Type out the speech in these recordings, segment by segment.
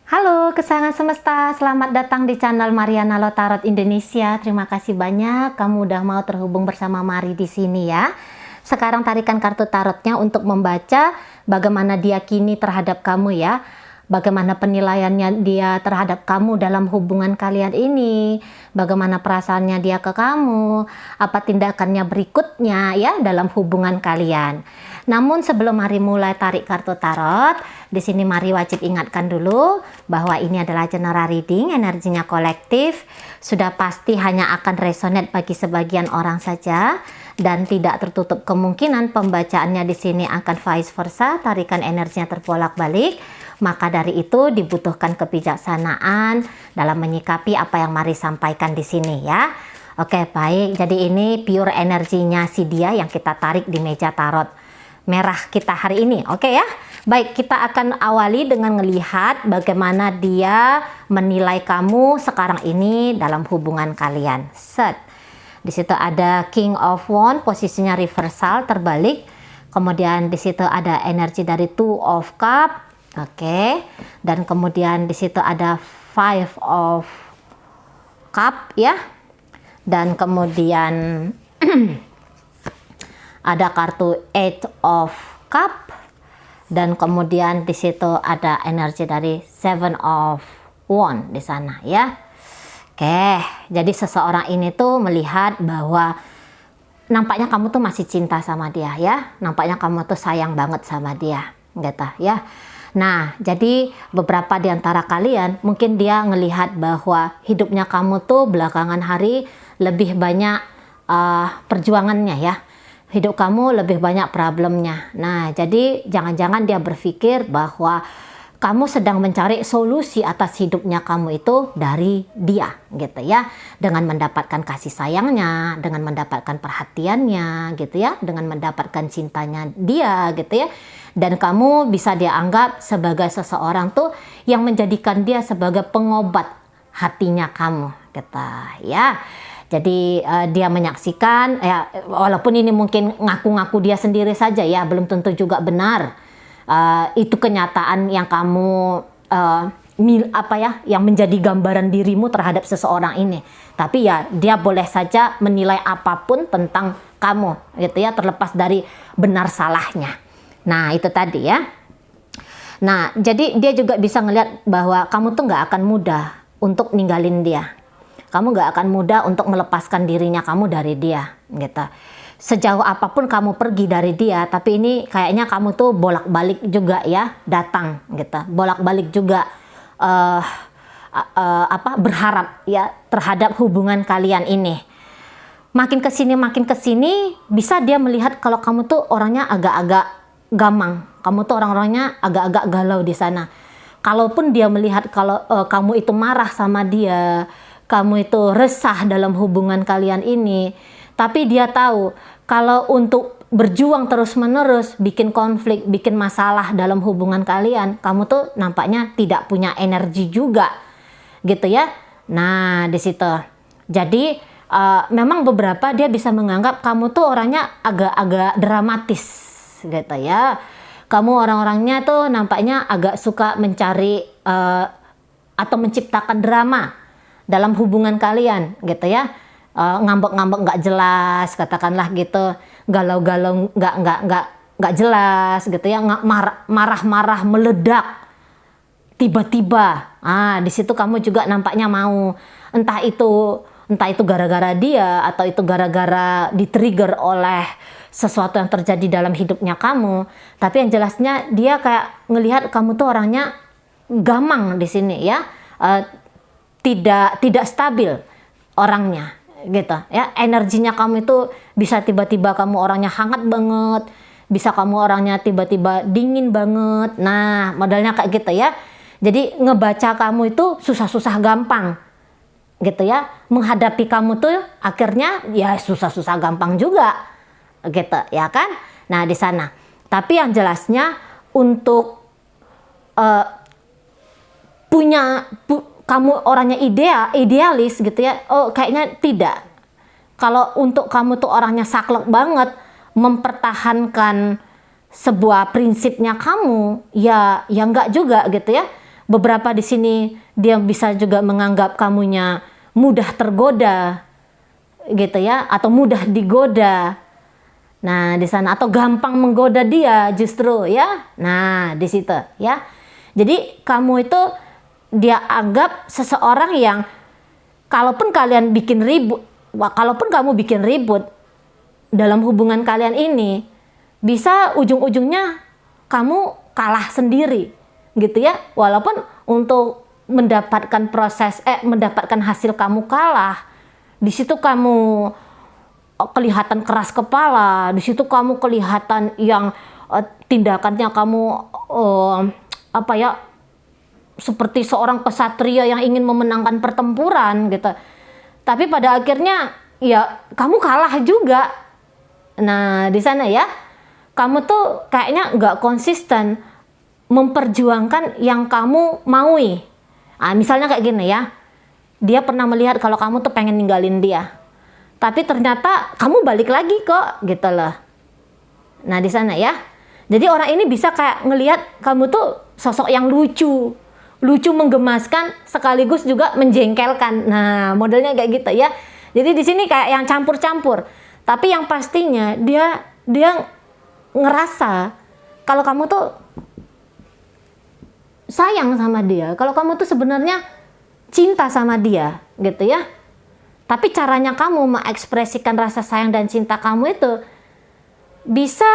Halo kesayangan semesta, selamat datang di channel Mariana Lo Tarot Indonesia. Terima kasih banyak kamu udah mau terhubung bersama Mari di sini ya. Sekarang tarikan kartu tarotnya untuk membaca bagaimana dia kini terhadap kamu ya. Bagaimana penilaiannya dia terhadap kamu dalam hubungan kalian ini. Bagaimana perasaannya dia ke kamu. Apa tindakannya berikutnya ya dalam hubungan kalian. Namun sebelum Mari mulai tarik kartu tarot, di sini Mari wajib ingatkan dulu bahwa ini adalah general reading, energinya kolektif. Sudah pasti hanya akan resonate bagi sebagian orang saja. Dan tidak tertutup kemungkinan pembacaannya di sini akan vice versa, tarikan energinya terbolak-balik. Maka dari itu dibutuhkan kebijaksanaan dalam menyikapi apa yang Mari sampaikan di sini ya. Oke, baik. Jadi ini pure energinya si dia yang kita tarik di meja tarot merah kita hari ini. Oke ya. Baik, kita akan awali dengan melihat bagaimana dia menilai kamu sekarang ini dalam hubungan kalian. Set. Di situ ada King of Wands, posisinya reversal, terbalik. Kemudian di situ ada energi dari Two of Cups. Oke. Dan kemudian di situ ada Five of Cups ya. Dan kemudian ada kartu Eight of Cups. Dan kemudian di situ ada energi dari Seven of Wands di sana ya. Oke, jadi seseorang ini tuh melihat bahwa nampaknya kamu tuh masih cinta sama dia ya. Nampaknya kamu tuh sayang banget sama dia, gitu ya. Nah, jadi beberapa di antara kalian mungkin dia ngelihat bahwa hidupnya kamu tuh belakangan hari lebih banyak perjuangannya ya. Hidup kamu lebih banyak problemnya. Nah, jadi jangan-jangan dia berpikir bahwa kamu sedang mencari solusi atas hidupnya kamu itu dari dia gitu ya. Dengan mendapatkan kasih sayangnya, dengan mendapatkan perhatiannya gitu ya, dengan mendapatkan cintanya dia gitu ya. Dan kamu bisa dianggap sebagai seseorang tuh yang menjadikan dia sebagai pengobat hatinya kamu gitu ya. Jadi dia menyaksikan ya, walaupun ini mungkin ngaku-ngaku dia sendiri saja ya, belum tentu juga benar. Itu kenyataan yang kamu yang menjadi gambaran dirimu terhadap seseorang ini. Tapi ya dia boleh saja menilai apapun tentang kamu gitu ya, terlepas dari benar salahnya. Nah itu tadi ya. Nah jadi dia juga bisa ngelihat bahwa kamu tuh nggak akan mudah untuk ninggalin dia. Kamu nggak akan mudah untuk melepaskan dirinya kamu dari dia gitu. Sejauh apapun kamu pergi dari dia, tapi ini kayaknya kamu tuh bolak-balik juga ya datang gitu, bolak-balik juga berharap ya terhadap hubungan kalian ini. Makin kesini bisa dia melihat kalau kamu tuh orangnya agak-agak gamang, kamu tuh orang-orangnya agak-agak galau di sana. Kalaupun dia melihat kalau kamu itu marah sama dia, kamu itu resah dalam hubungan kalian ini, tapi dia tahu kalau untuk berjuang terus-menerus, bikin konflik, bikin masalah dalam hubungan kalian, kamu tuh nampaknya tidak punya energi juga, gitu ya. Nah, di situ. Jadi, memang beberapa dia bisa menganggap kamu tuh orangnya agak-agak dramatis, gitu ya. Kamu orang-orangnya tuh nampaknya agak suka mencari atau menciptakan drama dalam hubungan kalian, gitu ya. Ngambek-ngambek nggak jelas, katakanlah gitu, galau-galau nggak jelas gitu ya, marah-marah meledak tiba-tiba. Di situ kamu juga nampaknya mau, entah itu gara-gara dia atau itu gara-gara di-trigger oleh sesuatu yang terjadi dalam hidupnya kamu. Tapi yang jelasnya dia kayak ngelihat kamu tuh orangnya gamang di sini ya, tidak stabil orangnya gitu ya. Energinya kamu itu bisa tiba-tiba kamu orangnya hangat banget, bisa kamu orangnya tiba-tiba dingin banget. Nah modelnya kayak gitu ya. Jadi ngebaca kamu itu susah-susah gampang gitu ya, menghadapi kamu tuh akhirnya ya susah-susah gampang juga gitu ya kan. Nah di sana, tapi yang jelasnya untuk kamu orangnya idealis gitu ya, kayaknya tidak. Kalau untuk kamu tuh orangnya saklek banget, mempertahankan sebuah prinsipnya kamu, ya enggak juga gitu ya. beberapa di sini dia bisa juga menganggap kamunya mudah tergoda, gitu ya, atau mudah digoda. Nah, di sana atau gampang menggoda dia justru ya. Nah, di situ ya. Jadi kamu itu dia anggap seseorang yang kalaupun kamu bikin ribut dalam hubungan kalian ini, bisa ujung-ujungnya kamu kalah sendiri, gitu ya. Walaupun untuk mendapatkan hasil kamu kalah, di situ kamu kelihatan keras kepala, di situ kamu kelihatan yang tindakannya kamu seperti seorang kesatria yang ingin memenangkan pertempuran gitu. Tapi pada akhirnya ya kamu kalah juga. Nah, di sana ya, kamu tuh kayaknya nggak konsisten memperjuangkan yang kamu maui. Nah, misalnya kayak gini ya, dia pernah melihat kalau kamu tuh pengen ninggalin dia, tapi ternyata kamu balik lagi kok, gitu loh. Nah, di sana ya, jadi orang ini bisa kayak ngelihat kamu tuh sosok yang lucu menggemaskan sekaligus juga menjengkelkan. Nah, modelnya kayak gitu ya. Jadi di sini kayak yang campur-campur. Tapi yang pastinya dia ngerasa kalau kamu tuh sayang sama dia, kalau kamu tuh sebenarnya cinta sama dia, gitu ya. Tapi caranya kamu mengekspresikan rasa sayang dan cinta kamu itu bisa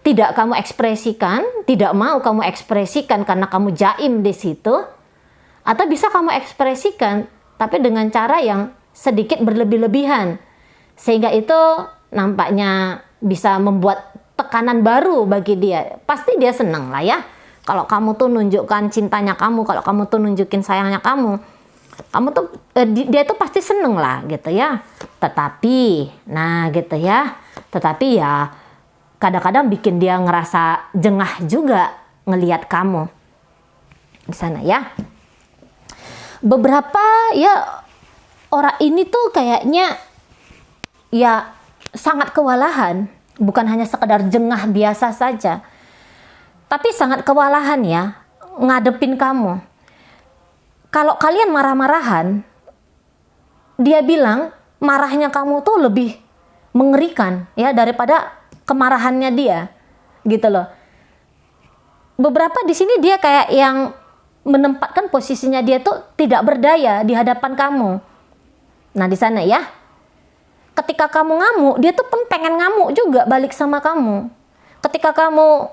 tidak kamu ekspresikan, tidak mau kamu ekspresikan karena kamu jaim di situ, atau bisa kamu ekspresikan tapi dengan cara yang sedikit berlebih-lebihan, sehingga itu nampaknya bisa membuat tekanan baru bagi dia. Pasti dia senang lah ya kalau kamu tuh nunjukkan cintanya kamu, kalau kamu tuh nunjukin sayangnya kamu tuh dia tuh pasti seneng lah gitu ya. Tetapi ya kadang-kadang bikin dia ngerasa jengah juga ngelihat kamu di sana ya. Beberapa ya orang ini tuh kayaknya ya sangat kewalahan, bukan hanya sekedar jengah biasa saja, tapi sangat kewalahan ya ngadepin kamu. Kalau kalian marah-marahan, dia bilang marahnya kamu tuh lebih mengerikan ya daripada kemarahannya dia, gitu loh. Beberapa di sini dia kayak yang menempatkan posisinya dia tuh tidak berdaya di hadapan kamu. Nah, di sana ya, ketika kamu ngamuk, dia tuh pun pengen ngamuk juga balik sama kamu. Ketika kamu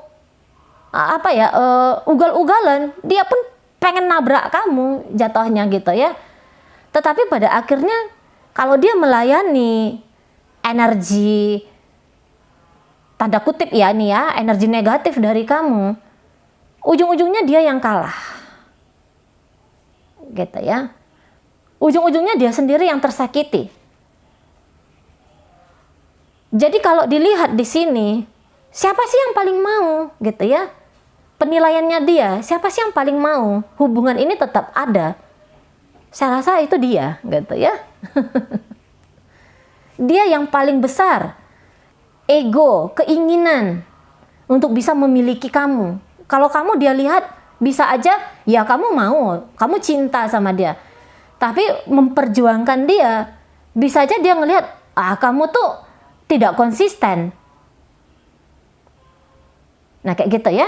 ugal-ugalan, dia pun pengen nabrak kamu jatuhnya gitu ya. Tetapi pada akhirnya kalau dia melayani energi tanda kutip ya nih ya, energi negatif dari kamu, ujung-ujungnya dia yang kalah. Gitu ya. Ujung-ujungnya dia sendiri yang tersakiti. Jadi kalau dilihat di sini, siapa sih yang paling mau gitu ya? Penilaiannya dia, siapa sih yang paling mau hubungan ini tetap ada? Saya rasa itu dia, gitu ya. Dia yang paling besar ego, keinginan untuk bisa memiliki kamu. Kalau kamu dia lihat bisa aja ya kamu mau, kamu cinta sama dia. Tapi memperjuangkan dia, bisa aja dia ngelihat kamu tuh tidak konsisten. Nah, kayak gitu ya.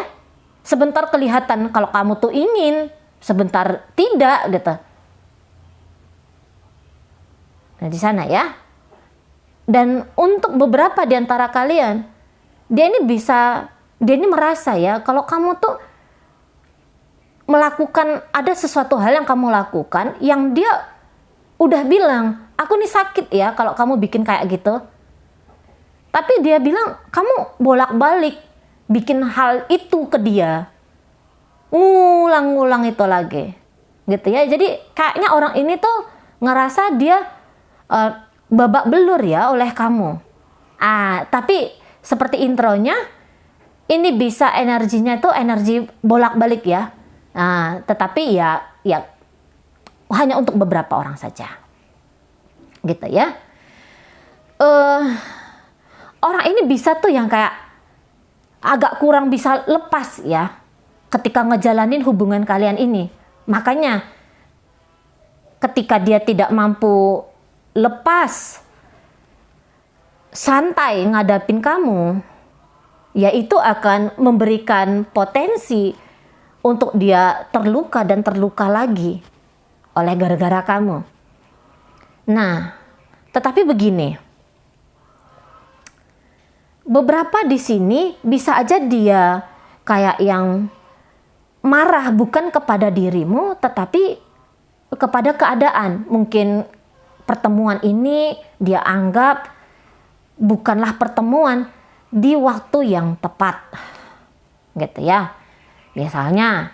Sebentar kelihatan kalau kamu tuh ingin, sebentar tidak gitu. Nah, di sana ya. Dan untuk beberapa di antara kalian, dia ini merasa ya kalau kamu tuh melakukan ada sesuatu hal yang kamu lakukan yang dia udah bilang, aku nih sakit ya kalau kamu bikin kayak gitu. Tapi dia bilang kamu bolak-balik bikin hal itu ke dia, ngulang-ngulang itu lagi, gitu ya. Jadi kayaknya orang ini tuh ngerasa dia babak belur ya oleh kamu. Tapi seperti intronya, ini bisa energinya tuh energi bolak-balik ya. Tetapi ya hanya untuk beberapa orang saja, gitu ya. Orang ini bisa tuh yang kayak agak kurang bisa lepas ya ketika ngejalanin hubungan kalian ini. Makanya ketika dia tidak mampu lepas, santai ngadapin kamu, ya itu akan memberikan potensi untuk dia terluka dan terluka lagi oleh gara-gara kamu. Nah, tetapi begini, beberapa di sini bisa aja dia kayak yang marah bukan kepada dirimu, tetapi kepada keadaan. Mungkin pertemuan ini dia anggap bukanlah pertemuan di waktu yang tepat, gitu ya. Misalnya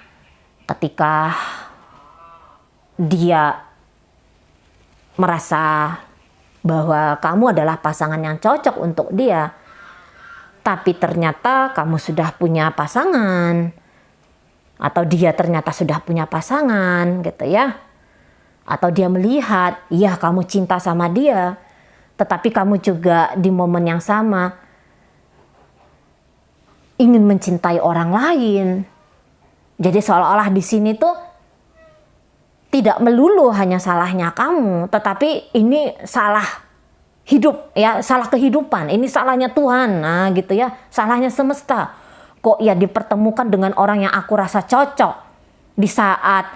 ketika dia merasa bahwa kamu adalah pasangan yang cocok untuk dia, tapi ternyata kamu sudah punya pasangan, atau dia ternyata sudah punya pasangan, gitu ya. Atau dia melihat, ya kamu cinta sama dia, tetapi kamu juga di momen yang sama ingin mencintai orang lain. Jadi seolah-olah di sini tuh tidak melulu hanya salahnya kamu, tetapi ini salah hidup ya, salah kehidupan. Ini salahnya Tuhan, nah gitu ya, salahnya semesta. Kok ya dipertemukan dengan orang yang aku rasa cocok di saat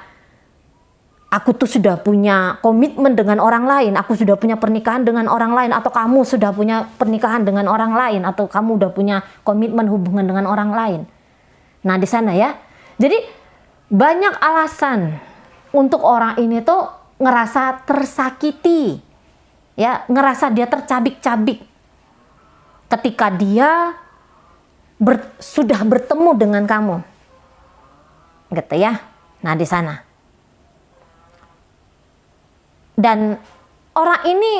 aku tuh sudah punya komitmen dengan orang lain, aku sudah punya pernikahan dengan orang lain, atau kamu sudah punya pernikahan dengan orang lain, atau kamu udah punya komitmen hubungan dengan orang lain. Nah di sana ya, jadi banyak alasan untuk orang ini tuh ngerasa tersakiti, ya, ngerasa dia tercabik-cabik ketika dia sudah bertemu dengan kamu, gitu ya. Nah di sana, dan orang ini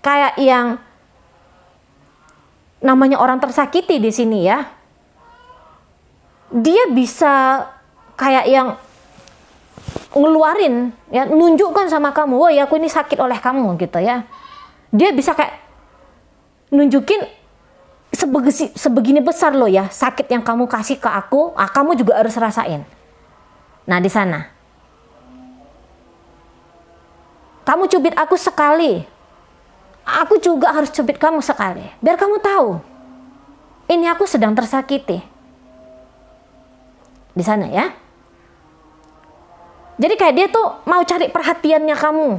kayak yang namanya orang tersakiti di sini ya, dia bisa kayak yang ngeluarin ya, nunjukkan sama kamu, wah ya aku ini sakit oleh kamu, gitu ya. Dia bisa kayak nunjukin sebegini besar loh ya sakit yang kamu kasih ke aku, kamu juga harus rasain. Nah di sana, kamu cubit aku sekali, aku juga harus cubit kamu sekali, biar kamu tahu ini aku sedang tersakiti. Di sana ya. Jadi kayak dia tuh mau cari perhatiannya kamu.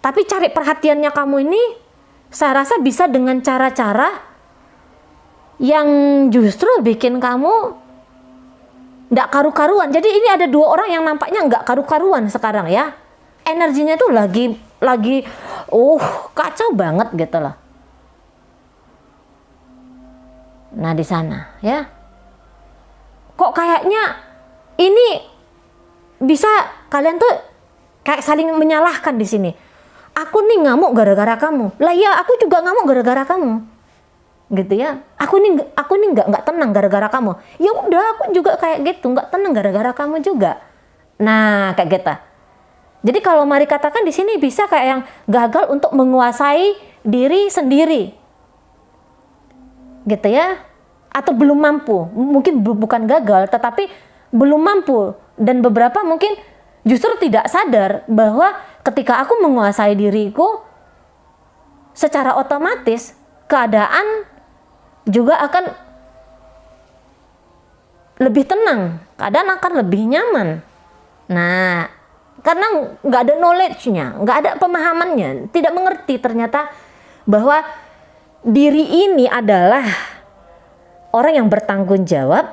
Tapi cari perhatiannya kamu ini saya rasa bisa dengan cara-cara yang justru bikin kamu nggak karu-karuan. Jadi ini ada dua orang yang nampaknya nggak karu-karuan sekarang ya. Energinya tuh lagi kacau banget gitu loh. Nah di sana ya. Kok kayaknya ini bisa kalian tuh kayak saling menyalahkan di sini. Aku nih ngamuk gara-gara kamu. Lah ya, aku juga ngamuk gara-gara kamu. Gitu ya. Aku nih nggak tenang gara-gara kamu. Ya udah, aku juga kayak gitu, nggak tenang gara-gara kamu juga. Nah, kayak gitu. Jadi kalau mari katakan di sini bisa kayak yang gagal untuk menguasai diri sendiri. Gitu ya. Atau belum mampu. Mungkin bukan gagal, tetapi belum mampu. Dan beberapa mungkin justru tidak sadar bahwa ketika aku menguasai diriku, secara otomatis keadaan juga akan lebih tenang, keadaan akan lebih nyaman. Nah, karena nggak ada knowledge-nya, nggak ada pemahamannya, tidak mengerti ternyata bahwa diri ini adalah orang yang bertanggung jawab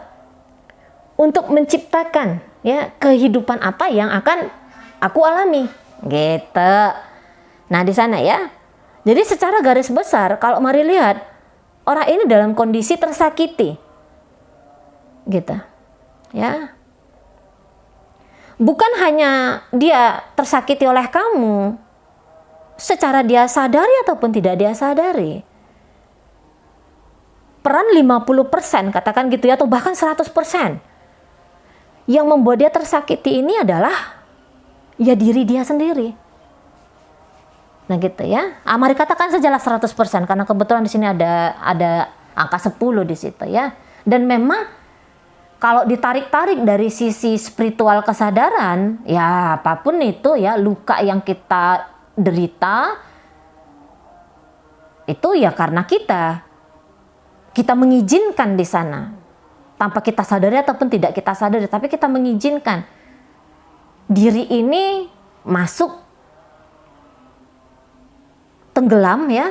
untuk menciptakan ya kehidupan apa yang akan aku alami, gitu. Nah di sana ya. Jadi secara garis besar kalau mari lihat orang ini dalam kondisi tersakiti, gitu, ya. Bukan hanya dia tersakiti oleh kamu, secara dia sadari ataupun tidak dia sadari. Peran 50% katakan gitu ya, atau bahkan 100%. Yang membuat dia tersakiti ini adalah ya diri dia sendiri. Nah gitu ya. Mari katakan sajalah 100% karena kebetulan di sini ada angka 10 di situ ya. Dan memang kalau ditarik-tarik dari sisi spiritual kesadaran, ya apapun itu ya, luka yang kita derita itu ya karena kita mengizinkan di sana, tanpa kita sadari ataupun tidak kita sadari, tapi kita mengizinkan diri ini masuk tenggelam ya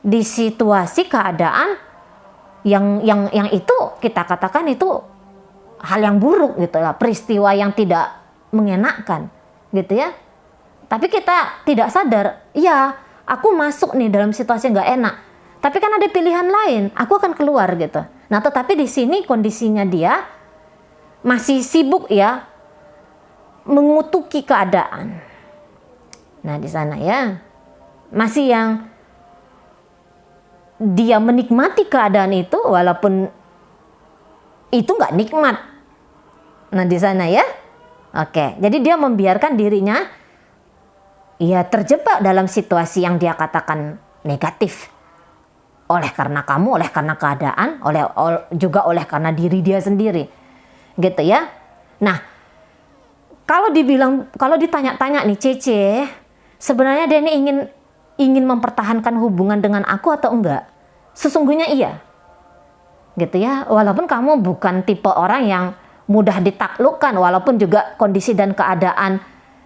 di situasi keadaan yang itu kita katakan itu hal yang buruk gitu ya, peristiwa yang tidak mengenakkan gitu ya. Tapi kita tidak sadar, ya aku masuk nih dalam situasi nggak enak. Tapi kan ada pilihan lain, aku akan keluar gitu. Nah, tetapi di sini kondisinya dia masih sibuk ya mengutuki keadaan. Nah, di sana ya masih yang dia menikmati keadaan itu walaupun itu nggak nikmat. Nah, di sana ya. Oke, jadi dia membiarkan dirinya ya terjebak dalam situasi yang dia katakan negatif. Oleh karena kamu, oleh karena keadaan, juga oleh karena diri dia sendiri. Gitu ya. Nah, kalau ditanya-tanya nih, Cece, sebenarnya dia ini ingin mempertahankan hubungan dengan aku atau enggak? Sesungguhnya iya. Gitu ya. Walaupun kamu bukan tipe orang yang mudah ditaklukkan, walaupun juga kondisi dan keadaan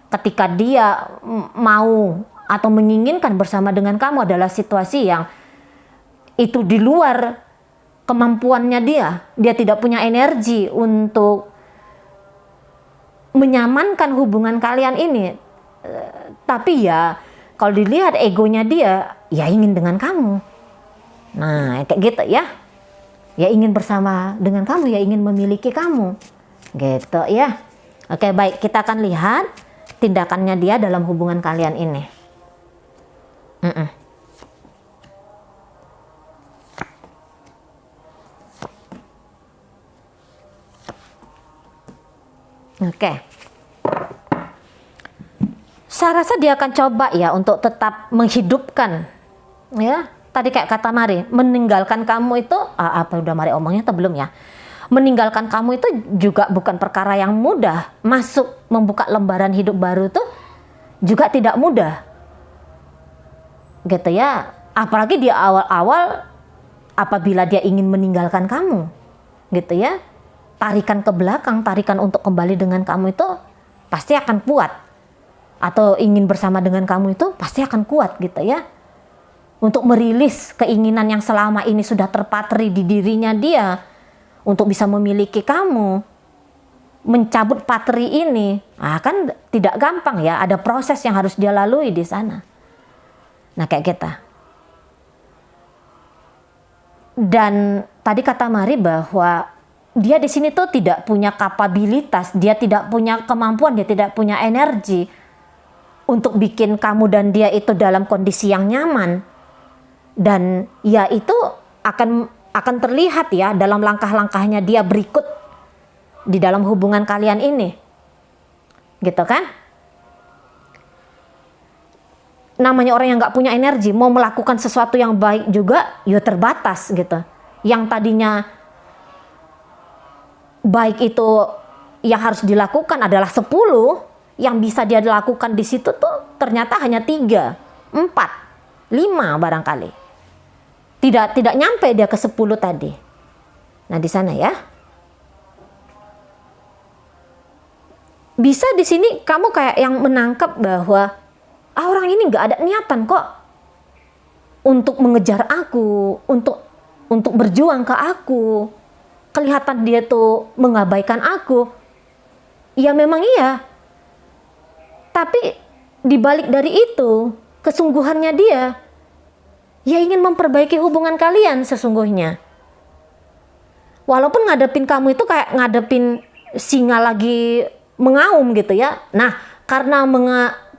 ketika dia mau atau menginginkan bersama dengan kamu adalah situasi yang itu di luar kemampuannya dia tidak punya energi untuk menyamankan hubungan kalian ini. Tapi ya kalau dilihat egonya dia ya ingin dengan kamu. Nah, kayak gitu ya. Ya ingin bersama dengan kamu, ya ingin memiliki kamu. Gitu ya. Oke, baik, kita akan lihat tindakannya dia dalam hubungan kalian ini. Oke. Saya rasa dia akan coba ya untuk tetap menghidupkan ya. Tadi kayak kata Mari, meninggalkan kamu itu udah Mari omongnya atau belum ya? Meninggalkan kamu itu juga bukan perkara yang mudah. Masuk membuka lembaran hidup baru tuh juga tidak mudah. Gitu ya. Apalagi di awal-awal apabila dia ingin meninggalkan kamu. Gitu ya. Tarikan ke belakang, tarikan untuk kembali dengan kamu itu pasti akan kuat. Atau ingin bersama dengan kamu itu pasti akan kuat gitu ya. Untuk merilis keinginan yang selama ini sudah terpatri di dirinya dia. Untuk bisa memiliki kamu. Mencabut patri ini. Kan tidak gampang ya. Ada proses yang harus dia lalui di sana. Nah, kayak kita. Dan tadi kata Mari bahwa dia di sini tuh tidak punya kapabilitas, dia tidak punya kemampuan, dia tidak punya energi untuk bikin kamu dan dia itu dalam kondisi yang nyaman. Dan ya itu akan terlihat ya dalam langkah-langkahnya dia berikut di dalam hubungan kalian ini. Gitu kan? Namanya orang yang nggak punya energi, mau melakukan sesuatu yang baik juga, ya terbatas gitu. Yang tadinya baik itu yang harus dilakukan adalah 10, yang bisa dia lakukan di situ tuh ternyata hanya 3, 4, 5 barangkali. Tidak nyampe dia ke 10 tadi. Nah, di sana ya. Bisa di sini kamu kayak yang menangkap bahwa orang ini nggak ada niatan kok untuk mengejar aku, untuk berjuang ke aku. Kelihatan dia tuh mengabaikan aku. Ya memang iya. Tapi dibalik dari itu, kesungguhannya dia ya ingin memperbaiki hubungan kalian sesungguhnya. Walaupun ngadepin kamu itu kayak ngadepin singa lagi mengaum gitu ya. Nah, karena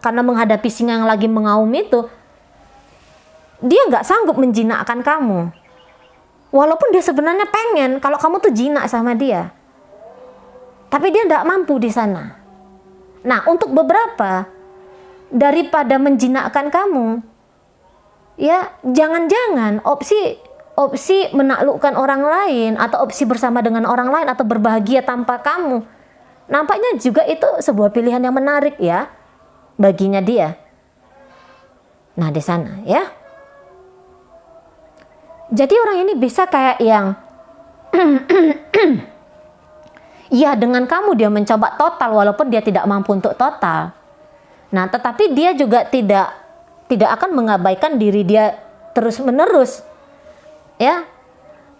menghadapi singa yang lagi mengaum itu, dia nggak sanggup menjinakkan kamu. Walaupun dia sebenarnya pengen kalau kamu tuh jinak sama dia. Tapi dia nggak mampu di sana. Nah, untuk beberapa, daripada menjinakkan kamu, ya jangan-jangan opsi menaklukkan orang lain, atau opsi bersama dengan orang lain, atau berbahagia tanpa kamu. Nampaknya juga itu sebuah pilihan yang menarik ya baginya dia. Nah, di sana ya. Jadi orang ini bisa kayak yang ya, dengan kamu dia mencoba total walaupun dia tidak mampu untuk total. Nah, tetapi dia juga tidak akan mengabaikan diri dia terus-menerus. Ya,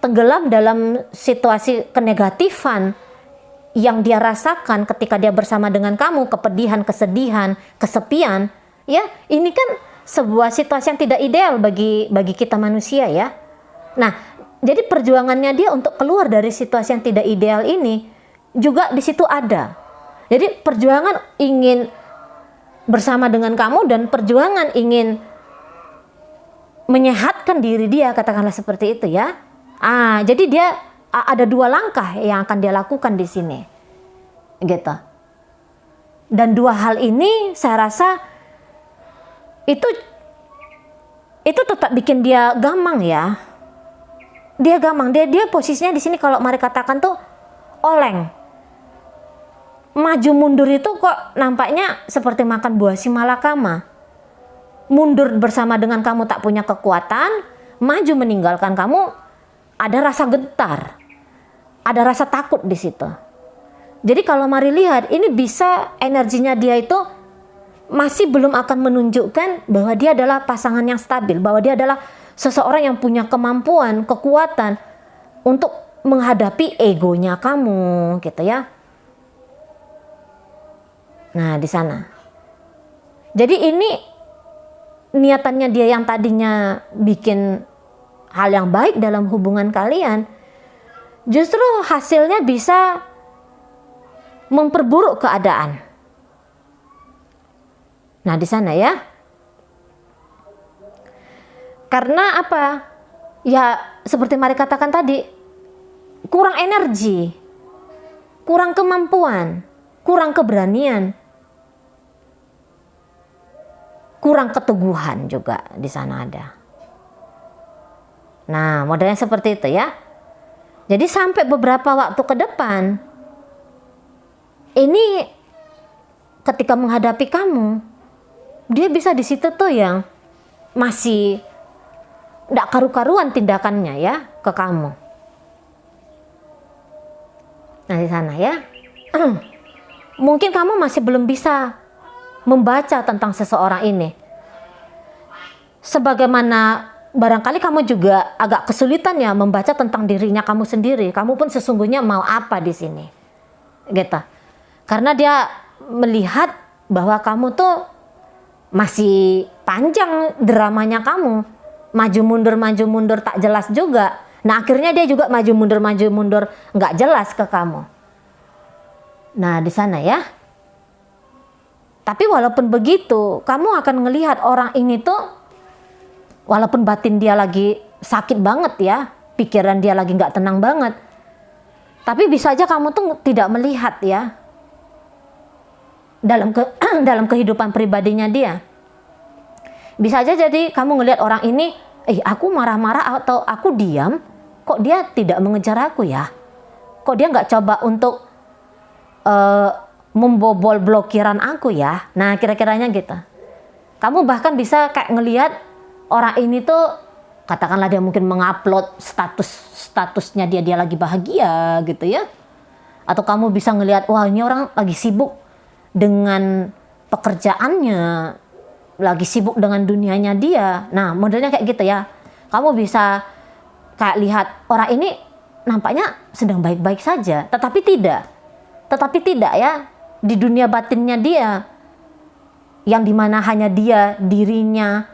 tenggelam dalam situasi kenegatifan yang dia rasakan ketika dia bersama dengan kamu, kepedihan, kesedihan, kesepian. Ya, ini kan sebuah situasi yang tidak ideal bagi kita manusia ya. Nah, jadi perjuangannya dia untuk keluar dari situasi yang tidak ideal ini juga di situ ada. Jadi perjuangan ingin bersama dengan kamu dan perjuangan ingin menyehatkan diri dia, katakanlah seperti itu ya. Jadi dia ada dua langkah yang akan dia lakukan di sini, gitu. Dan dua hal ini saya rasa itu tetap bikin dia gamang ya. Dia gamang, dia posisinya di sini kalau mari katakan tuh oleng. Maju mundur itu kok nampaknya seperti makan buah si malakama. Mundur bersama dengan kamu tak punya kekuatan, maju meninggalkan kamu ada rasa gentar, ada rasa takut di situ. Jadi kalau mari lihat, ini bisa energinya dia itu masih belum akan menunjukkan bahwa dia adalah pasangan yang stabil, bahwa dia adalah seseorang yang punya kemampuan, kekuatan untuk menghadapi egonya kamu, gitu ya. Nah, di sana. Jadi ini niatannya dia yang tadinya bikin hal yang baik dalam hubungan kalian, justru hasilnya bisa memperburuk keadaan. Nah, di sana ya. Karena apa? Ya, seperti mari katakan tadi, kurang energi, kurang kemampuan, kurang keberanian, kurang keteguhan juga di sana ada. Nah, modelnya seperti itu ya. Jadi sampai beberapa waktu ke depan, ini ketika menghadapi kamu, dia bisa di situ tuh yang masih tidak karu-karuan tindakannya ya ke kamu. Nah, di sana ya. Mungkin kamu masih belum bisa membaca tentang seseorang ini. Sebagaimana barangkali kamu juga agak kesulitan ya membaca tentang dirinya kamu sendiri. Kamu pun sesungguhnya mau apa di sini, gitu. Karena dia melihat bahwa kamu tuh masih panjang dramanya kamu, maju mundur tak jelas juga. Nah, akhirnya dia juga maju mundur nggak jelas ke kamu. Nah, di sana ya. Tapi walaupun begitu, kamu akan ngelihat orang ini tuh, walaupun batin dia lagi sakit banget ya, pikiran dia lagi nggak tenang banget, tapi bisa aja kamu tuh tidak melihat ya dalam kehidupan pribadinya dia. Bisa aja jadi kamu ngelihat orang ini, aku marah-marah atau aku diam, kok dia tidak mengejar aku ya? Kok dia nggak coba untuk membobol blokiran aku ya? Nah, kira-kiranya gitu. Kamu bahkan bisa kayak ngelihat orang ini tuh, katakanlah dia mungkin mengupload statusnya dia lagi bahagia gitu ya. Atau kamu bisa ngelihat, wah ini orang lagi sibuk dengan pekerjaannya, lagi sibuk dengan dunianya dia. Nah, modelnya kayak gitu ya. Kamu bisa kayak lihat orang ini nampaknya sedang baik-baik saja, tetapi tidak ya, di dunia batinnya dia, yang dimana hanya dia, dirinya,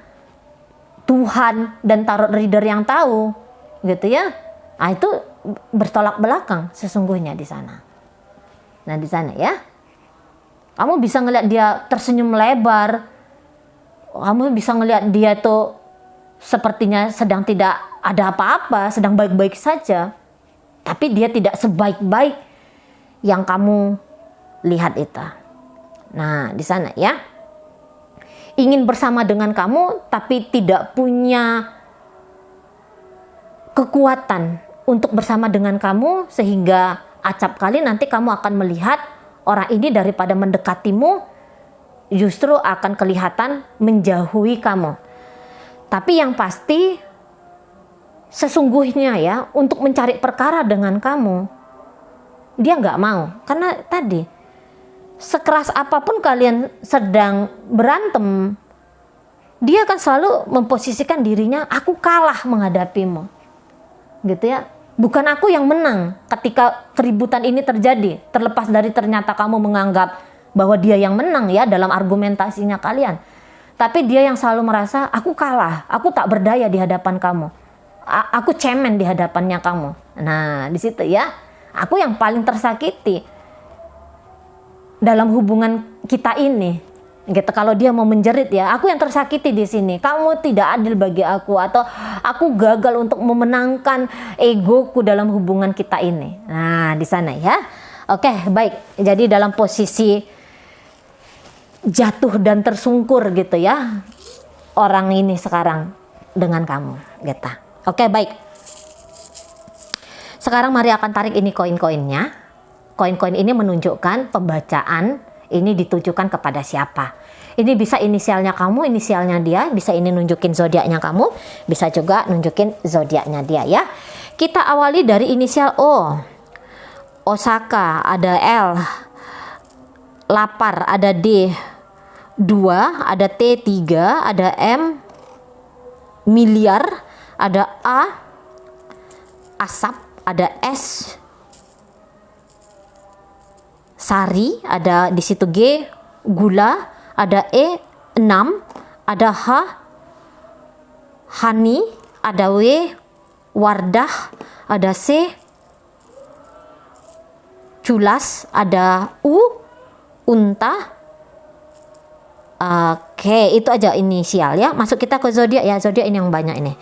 Tuhan dan tarot reader yang tahu, gitu ya. Nah, itu bertolak belakang sesungguhnya di sana. Nah, di sana ya, kamu bisa ngelihat dia tersenyum lebar, kamu bisa ngelihat dia tuh sepertinya sedang tidak ada apa-apa, sedang baik-baik saja, tapi dia tidak sebaik-baik yang kamu lihat itu. Nah, di sana ya, ingin bersama dengan kamu tapi tidak punya kekuatan untuk bersama dengan kamu, sehingga acap kali nanti kamu akan melihat orang ini daripada mendekatimu justru akan kelihatan menjauhi kamu. Tapi yang pasti sesungguhnya ya, untuk mencari perkara dengan kamu dia nggak mau. Karena tadi sekeras apapun kalian sedang berantem, dia akan selalu memposisikan dirinya, aku kalah menghadapimu, gitu ya. Bukan aku yang menang ketika keributan ini terjadi, terlepas dari ternyata kamu menganggap bahwa dia yang menang ya dalam argumentasinya kalian. Tapi dia yang selalu merasa, aku kalah, aku tak berdaya di hadapan kamu, aku cemen di hadapannya kamu. Nah, di situ ya, aku yang paling tersakiti dalam hubungan kita ini. Gitu, kalau dia mau menjerit ya, aku yang tersakiti di sini. Kamu tidak adil bagi aku, atau aku gagal untuk memenangkan egoku dalam hubungan kita ini. Nah, di sana ya. Oke, baik. Jadi dalam posisi jatuh dan tersungkur gitu ya, orang ini sekarang dengan kamu, gitu. Oke, baik. Sekarang mari akan tarik ini koin-koinnya. Koin-koin ini menunjukkan pembacaan ini ditujukan kepada siapa. Ini bisa inisialnya kamu, inisialnya dia, bisa ini nunjukin zodiaknya kamu, bisa juga nunjukin zodiaknya dia ya. Kita awali dari inisial O. Osaka, ada L. Lapar, ada D. 2, ada T 3, ada M. Miliar, ada A. Asap, ada S. Sari, ada di situ G. Gula, ada E 6, ada H. Hani, ada W. Wardah, ada C. Culas, ada U. Unta. Oke, itu aja inisial ya. Masuk kita ke zodiak ya. Zodiak ini yang banyak ini.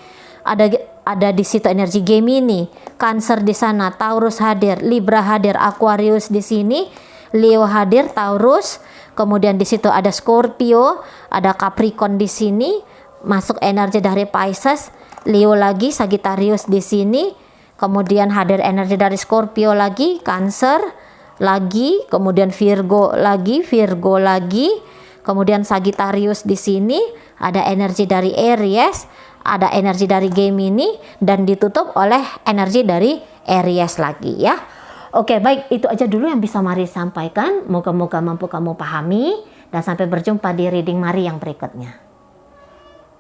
Ada di situ energi Gemini, Cancer di sana, Taurus hadir, Libra hadir, Aquarius di sini, Leo hadir, Taurus. Kemudian di situ ada Scorpio, ada Capricorn di sini, masuk energi dari Pisces, Leo lagi, Sagittarius di sini. Kemudian hadir energi dari Scorpio lagi, Cancer lagi, kemudian Virgo lagi, kemudian Sagittarius di sini, ada energi dari Aries, ada energi dari Gemini, dan ditutup oleh energi dari Aries lagi ya. Oke, baik, itu aja dulu yang bisa Mari sampaikan. Moga-moga mampu kamu pahami, dan sampai berjumpa di reading Mari yang berikutnya.